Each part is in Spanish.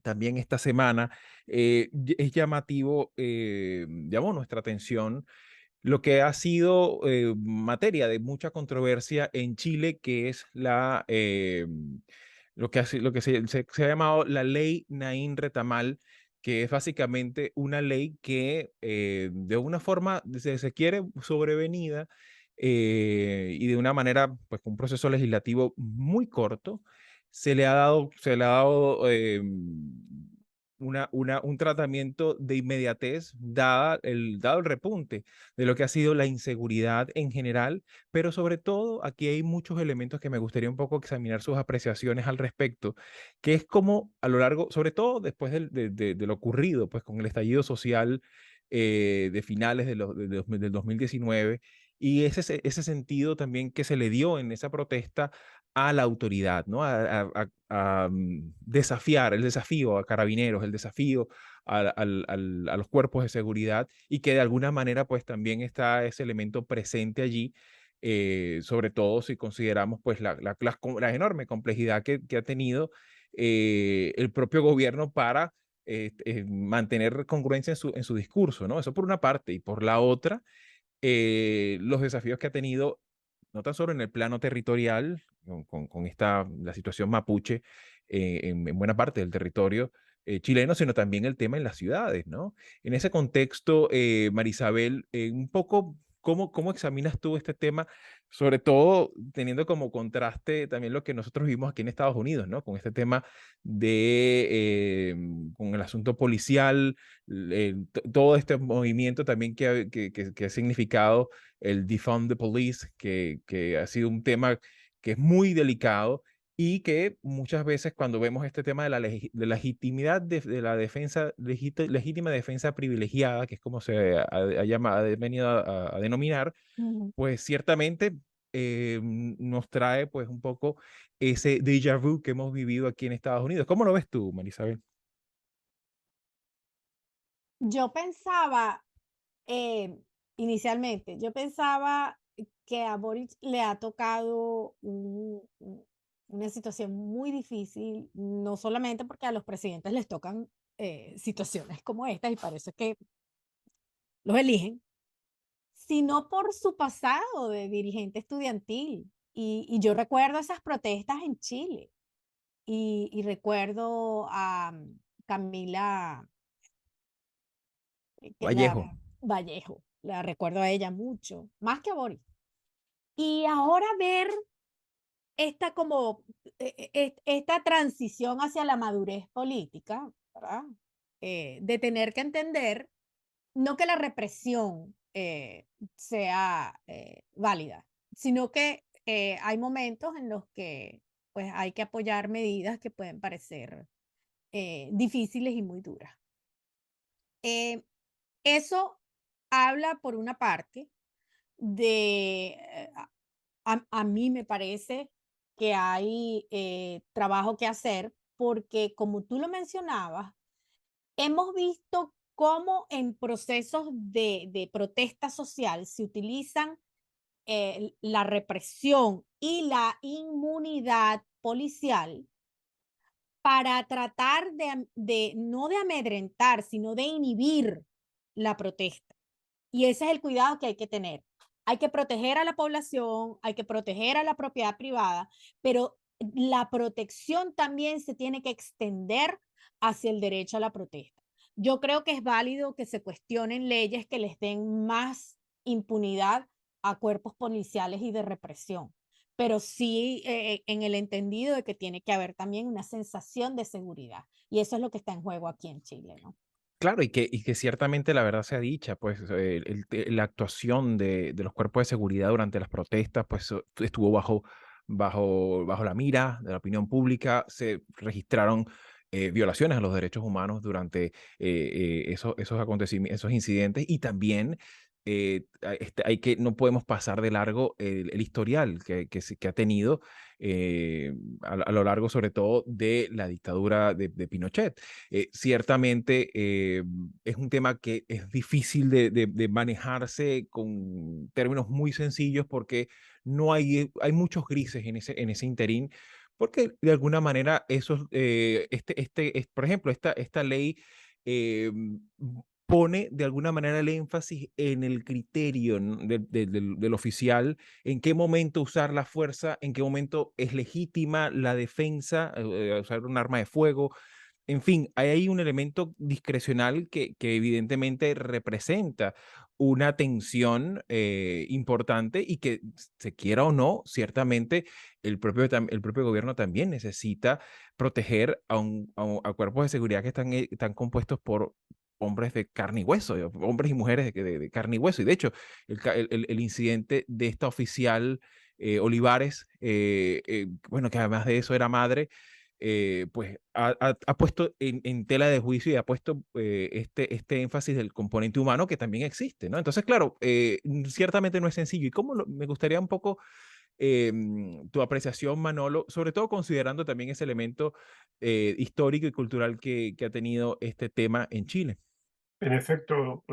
también esta semana, es llamativo, llamó nuestra atención lo que ha sido materia de mucha controversia en Chile, que es lo que se ha llamado la ley Naín Retamal, que es básicamente una ley que de una forma se quiere sobrevenida y de una manera, pues con un proceso legislativo muy corto, se le ha dado un tratamiento de inmediatez dado el repunte de lo que ha sido la inseguridad en general, pero sobre todo aquí hay muchos elementos que me gustaría un poco examinar sus apreciaciones al respecto, que es como a lo largo, sobre todo después de lo ocurrido, pues con el estallido social de finales del 2019 y ese sentido también que se le dio en esa protesta a la autoridad, ¿no? Desafiar, el desafío a carabineros, el desafío a los cuerpos de seguridad y que de alguna manera pues también está ese elemento presente allí, sobre todo si consideramos pues la enorme complejidad que ha tenido el propio gobierno para mantener congruencia en su discurso, ¿no? Eso por una parte. Y por la otra, los desafíos que ha tenido, no tan solo en el plano territorial, la situación mapuche en buena parte del territorio chileno, sino también el tema en las ciudades, ¿no? En ese contexto, Marisabel, un poco, ¿cómo examinas tú este tema? Sobre todo teniendo como contraste también lo que nosotros vivimos aquí en Estados Unidos, ¿no? Con este tema con el asunto policial, todo este movimiento también que ha significado el defund the police, que ha sido un tema que es muy delicado y que muchas veces cuando vemos este tema de la legitimidad de la defensa, legítima defensa privilegiada, que es como se ha venido a denominar, Ujú. pues ciertamente nos trae pues un poco ese déjà vu que hemos vivido aquí en Estados Unidos. ¿Cómo lo ves tú, Marisabel? Yo pensaba, eh, inicialmente, yo pensaba que a Boric le ha tocado una situación muy difícil, no solamente porque a los presidentes les tocan situaciones como estas y parece que los eligen, sino por su pasado de dirigente estudiantil. Y yo recuerdo esas protestas en Chile y recuerdo a Camila, que Vallejo. Vallejo, la recuerdo a ella mucho, más que a Boris. Y ahora ver esta como esta transición hacia la madurez política, ¿verdad? De tener que entender, no que la represión sea válida, sino que hay momentos en los que pues hay que apoyar medidas que pueden parecer difíciles y muy duras. Eh, Eso habla, por una parte, de, a mí me parece que hay trabajo que hacer porque, como tú lo mencionabas, hemos visto cómo en procesos de protesta social se utilizan la represión y la inmunidad policial para tratar no de amedrentar, sino de inhibir la protesta. Y ese es el cuidado que hay que tener. Hay que proteger a la población, hay que proteger a la propiedad privada, pero la protección también se tiene que extender hacia el derecho a la protesta. Yo creo que es válido que se cuestionen leyes que les den más impunidad a cuerpos policiales y de represión, pero sí en el entendido de que tiene que haber también una sensación de seguridad. Y eso es lo que está en juego aquí en Chile, ¿no? Claro, y que ciertamente la verdad sea dicha, pues la actuación de los cuerpos de seguridad durante las protestas, pues estuvo bajo la mira de la opinión pública, se registraron violaciones a los derechos humanos durante esos acontecimientos, esos incidentes, y también no podemos pasar de largo el historial que ha tenido a lo largo, sobre todo, de la dictadura de Pinochet. Ciertamente es un tema que es difícil de manejarse con términos muy sencillos porque hay muchos grises en ese interín, porque de alguna manera esos, por ejemplo, esta ley pone de alguna manera el énfasis en el criterio, ¿no? Del oficial, en qué momento usar la fuerza, en qué momento es legítima la defensa, usar un arma de fuego. En fin, hay ahí un elemento discrecional que evidentemente representa una tensión importante y que, se quiera o no, ciertamente el propio gobierno también necesita proteger a cuerpos de seguridad que están compuestos por hombres de carne y hueso, hombres y mujeres de carne y hueso. Y de hecho, el incidente de esta oficial Olivares, bueno, que además de eso era madre, pues ha puesto en tela de juicio y ha puesto este énfasis del componente humano que también existe, ¿no? Entonces, claro, ciertamente no es sencillo. Y me gustaría un poco tu apreciación, Manolo, sobre todo considerando también ese elemento histórico y cultural que ha tenido este tema en Chile. En efecto,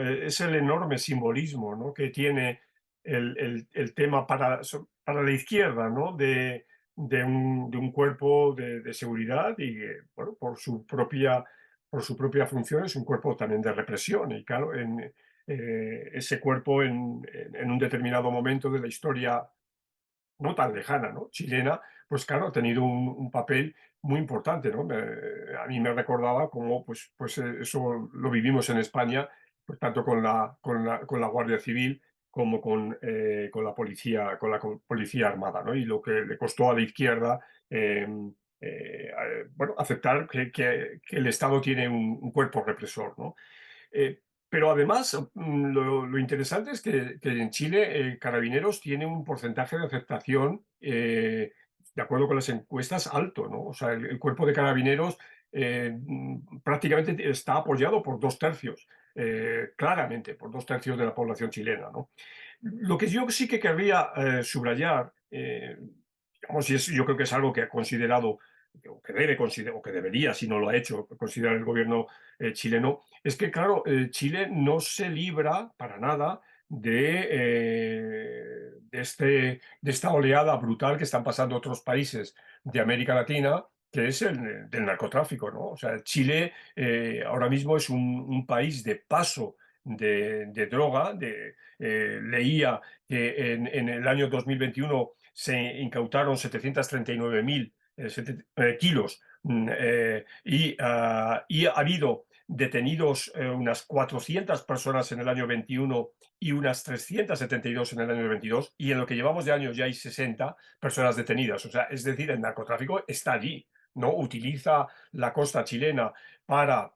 es el enorme simbolismo, ¿no?, que tiene el tema para la izquierda, ¿no?, de un cuerpo de seguridad y, bueno, por su propia función es un cuerpo también de represión. Y claro, ese cuerpo en un determinado momento de la historia no tan lejana, ¿no?, chilena, pues claro, ha tenido un papel muy importante, ¿no? A mí me recordaba cómo, eso lo vivimos en España, pues tanto con la Guardia Civil como con la policía armada, ¿no? Y lo que le costó a la izquierda, bueno, aceptar que el Estado tiene un cuerpo represor, ¿no? Eh, pero además, lo interesante es que en Chile Carabineros tiene un porcentaje de aceptación, de acuerdo con las encuestas, alto, ¿no? O sea, el cuerpo de Carabineros prácticamente está apoyado por dos tercios, claramente, por dos tercios de la población chilena, ¿no? Lo que yo sí que querría subrayar, digamos, y yo creo que es algo que ha considerado, o que debe considerar, o que debería, si no lo ha hecho, considerar el gobierno chileno, es que, claro, Chile no se libra para nada de esta oleada brutal que están pasando otros países de América Latina, que es el del narcotráfico, ¿no? O sea, Chile ahora mismo es un país de paso de droga. Leía que en el año 2021 se incautaron 739.000 kilos, y ha habido detenidos unas 400 personas en el año 21 y unas 372 en el año 22, y en lo que llevamos de año ya hay 60 personas detenidas. O sea, es decir, el narcotráfico está allí, ¿no? Utiliza la costa chilena para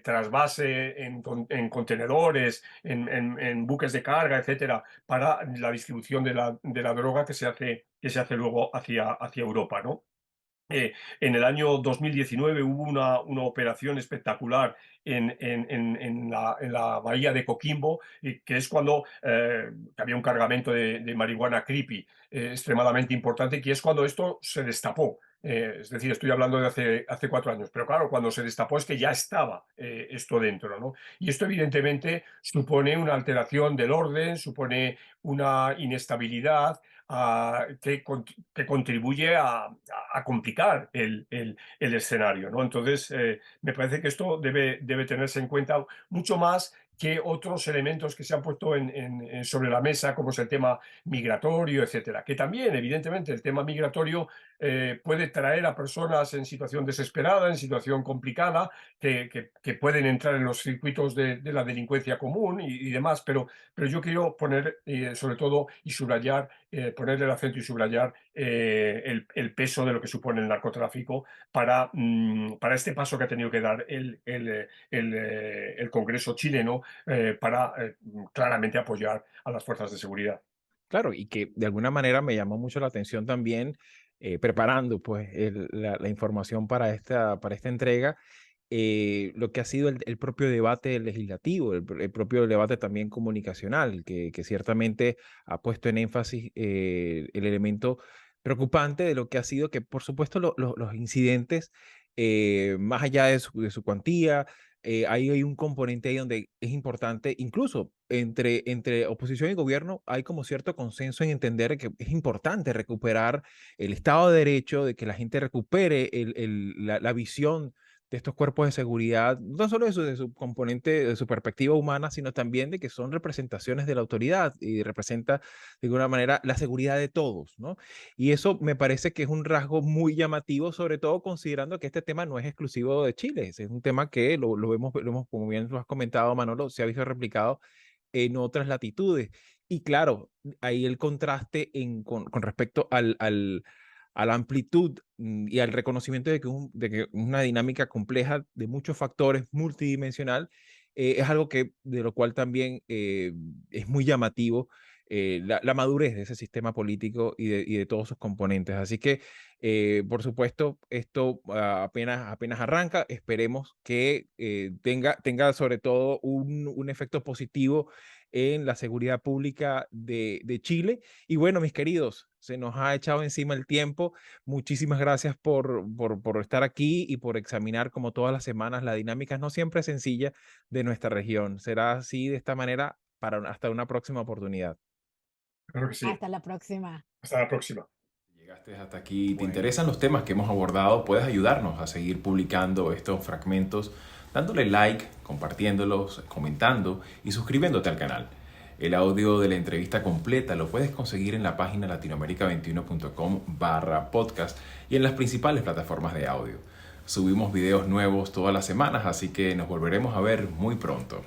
trasvase en contenedores, en buques de carga, etcétera, para la distribución de la droga que se hace luego hacia Europa, ¿no? En el año 2019 hubo una operación espectacular en la bahía de Coquimbo, que es cuando había un cargamento de marihuana creepy extremadamente importante, que es cuando esto se destapó. Es decir, estoy hablando de hace 4 años, pero claro, cuando se destapó es que ya estaba esto dentro, ¿no? Y esto evidentemente supone una alteración del orden, supone una inestabilidad, que contribuye a complicar el escenario, ¿no? Entonces, me parece que esto debe tenerse en cuenta mucho más que otros elementos que se han puesto sobre la mesa, como es el tema migratorio, etcétera. Que también, evidentemente, el tema migratorio puede traer a personas en situación desesperada, en situación complicada, que pueden entrar en los circuitos de la delincuencia común y demás, pero yo quiero poner, sobre todo, y subrayar, poner el acento y subrayar el peso de lo que supone el narcotráfico para este paso que ha tenido que dar el Congreso chileno para claramente apoyar a las fuerzas de seguridad. Claro, y que de alguna manera me llamó mucho la atención también, preparando pues la información para esta entrega, lo que ha sido el propio debate legislativo, el propio debate también comunicacional, que ciertamente ha puesto en énfasis el elemento preocupante de lo que ha sido que, por supuesto, los incidentes, más allá de su cuantía, ahí hay un componente ahí donde es importante, incluso entre oposición y gobierno, hay como cierto consenso en entender que es importante recuperar el Estado de Derecho, de que la gente recupere la visión de estos cuerpos de seguridad, no solo de su componente, de su perspectiva humana, sino también de que son representaciones de la autoridad y representa de alguna manera la seguridad de todos, ¿no? Y eso me parece que es un rasgo muy llamativo, sobre todo considerando que este tema no es exclusivo de Chile, es un tema que lo hemos, como bien lo has comentado, Manolo, se ha visto replicado en otras latitudes. Y claro, ahí el contraste con respecto a la amplitud y al reconocimiento de que una dinámica compleja de muchos factores multidimensional es algo de lo cual también es muy llamativo la madurez de ese sistema político y de todos sus componentes. Así que, por supuesto, esto apenas arranca. Esperemos que tenga sobre todo un efecto positivo en la seguridad pública de Chile. Y bueno, mis queridos, se nos ha echado encima el tiempo. Muchísimas gracias por estar aquí y por examinar como todas las semanas la dinámica no siempre sencilla de nuestra región. Será así de esta manera hasta una próxima oportunidad. Claro que sí. Hasta la próxima. Hasta la próxima. Si llegaste hasta aquí y te interesan los temas que hemos abordado, puedes ayudarnos a seguir publicando estos fragmentos dándole like, compartiéndolos, comentando y suscribiéndote al canal. El audio de la entrevista completa lo puedes conseguir en la página latinoamerica21.com/podcast y en las principales plataformas de audio. Subimos videos nuevos todas las semanas, así que nos volveremos a ver muy pronto.